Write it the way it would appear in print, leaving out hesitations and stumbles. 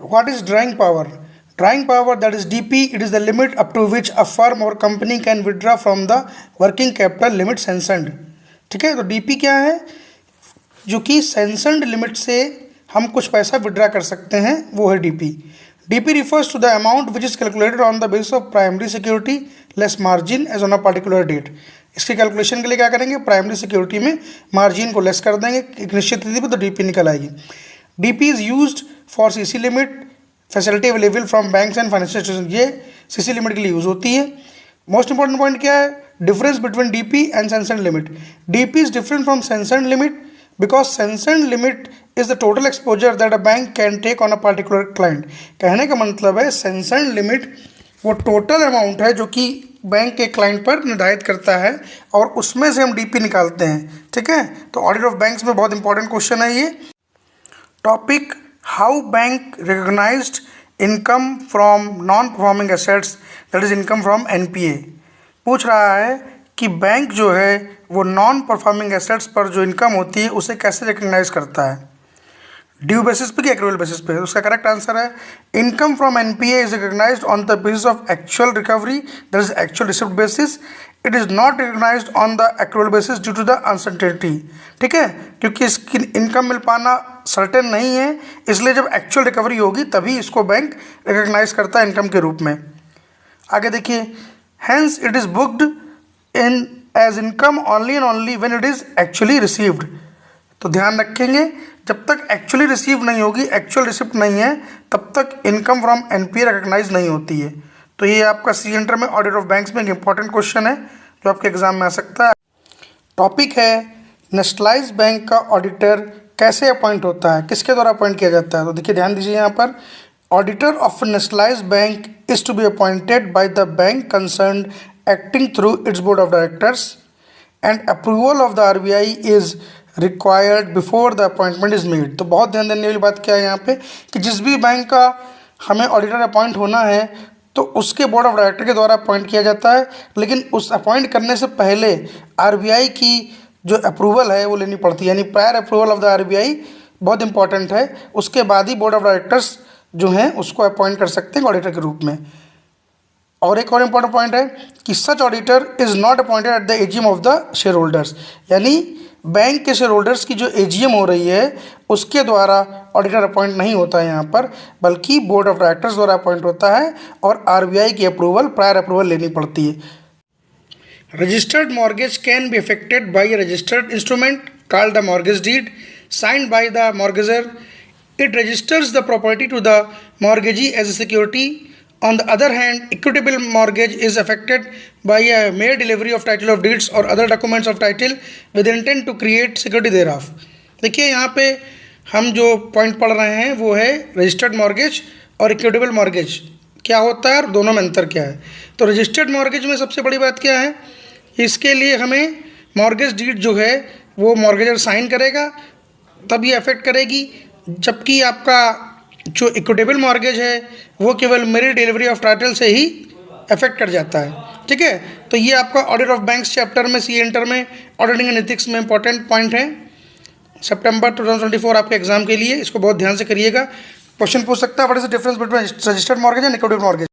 What is drawing power? Drawing power, that is DP, it is the limit up to which a firm or company can withdraw from the working capital limit sanctioned. ठीक है, तो DP क्या है? जो कि sanctioned limit से हम कुछ पैसा विड्रा कर सकते हैं, वो है DP. DP refers to the amount which is calculated on the basis of primary security less margin as on a particular date. इसके कैलकुलेशन के लिए क्या करेंगे? प्राइमरी सिक्योरिटी में मार्जिन को लेस कर देंगे एक निश्चित तिथि पर, तो DP निकल आएगी. DP is used for CC limit facility available from banks and financial institution. ये CC लिमिट के लिए यूज होती है. मोस्ट इंपॉर्टेंट पॉइंट क्या है? Difference between DP and sanctioned limit. DP is different from sanctioned limit because sanctioned limit is the total exposure that a bank can take on a particular client. कहने का मतलब है sanctioned limit वो total amount है जो कि bank के client पर निर्धारित करता है और उसमें से हम DP निकालते हैं. ठीक है, तो ऑडिट ऑफ बैंक्स में बहुत इंपॉर्टेंट क्वेश्चन है ये topic. How bank recognised income from non performing assets, that is income from NPA. पूछ रहा है कि बैंक जो है वो नॉन परफॉर्मिंग एसेट्स पर जो इनकम होती है उसे कैसे रिकॉग्नाइज करता है, ड्यू बेसिस पे कि एक्रूअल बेसिस पे. उसका करेक्ट आंसर है income from NPA is recognised on the basis of actual recovery, that is actual receipt basis. It is not recognised on the accrual basis due to the uncertainty. ठीक है, क्योंकि इसकी income मिल पाना certain नहीं है, इसलिए जब एक्चुअल रिकवरी होगी तभी इसको बैंक रिकॉग्नाइज करता है इनकम के रूप में. आगे देखिए, hence it is booked in as income only and only when it is actually received. तो ध्यान रखेंगे, जब तक एक्चुअली रिसीव नहीं होगी, एक्चुअल रिसिप्ट नहीं है, तब तक इनकम फ्रॉम NPA रिकॉग्नाइज नहीं होती है. तो ये आपका सी एंटर में ऑडिट ऑफ बैंक्स में एक इंपॉर्टेंट क्वेश्चन है जो आपके एग्जाम में आ सकता है. टॉपिक है नेशनलाइज बैंक का ऑडिटर कैसे अपॉइंट होता है, किसके द्वारा अपॉइंट किया जाता है. तो देखिए ध्यान दीजिए यहाँ पर, auditor of nationalise bank is to be appointed by the bank concerned acting through its board of directors and approval of the RBI is required before the appointment is made. तो बहुत ध्यान देने वाली बात क्या है यहाँ पे कि जिस भी बैंक का हमें ऑडिटर अपॉइंट होना है तो उसके बोर्ड ऑफ डायरेक्टर के द्वारा अपॉइंट किया जाता है, लेकिन उस अपॉइंट करने से पहले RBI की जो अप्रूवल है वो लेनी पड़ती है, यानी prior approval of the RBI बहुत इंपॉर्टेंट है. उसके बाद ही बोर्ड ऑफ डायरेक्टर्स जो हैं उसको अपॉइंट कर सकते हैं ऑडिटर के रूप में. और एक और इम्पॉर्टेंट पॉइंट है कि such auditor is not appointed at the AGM of the shareholders, यानी बैंक के शेयर होल्डर्स की जो AGM हो रही है उसके द्वारा ऑडिटर अपॉइंट नहीं होता है यहाँ पर, बल्कि बोर्ड ऑफ डायरेक्टर्स द्वारा अपॉइंट होता है और RBI की अप्रूवल, प्रायर अप्रूवल लेनी पड़ती है. Registered mortgage can be affected by a registered instrument called the mortgage deed signed by the mortgagor. It registers the property to the mortgagee as a security. On the other hand, equitable mortgage is affected by a mere delivery of title of deeds or other documents of title with intent to create security thereof. देखिए यहाँ पे हम जो point पढ़ रहे हैं वो है रजिस्टर्ड मॉर्गेज और इक्विटेबल मॉर्गेज क्या होता है और दोनों में अंतर क्या है. तो रजिस्टर्ड मॉर्गेज में सबसे बड़ी बात क्या है, इसके लिए हमें मॉर्गेज डीड जो है वो मॉर्गेजर साइन करेगा तब ये अफेक्ट करेगी, जबकि आपका जो इक्विटेबल मॉर्गेज है वो केवल मेरी डिलीवरी ऑफ टाइटल से ही अफेक्ट कर जाता है. ठीक है, तो ये आपका ऑडिट ऑफ बैंक्स चैप्टर में सी एंटर में ऑडिटिंग एंड एथिक्स में इंपॉर्टेंट पॉइंट है. सितंबर 2024 आपके एग्जाम के लिए इसको बहुत ध्यान से करिएगा. क्वेश्चन पूछ सकता है what is the difference between registered mortgage and equitable mortgage.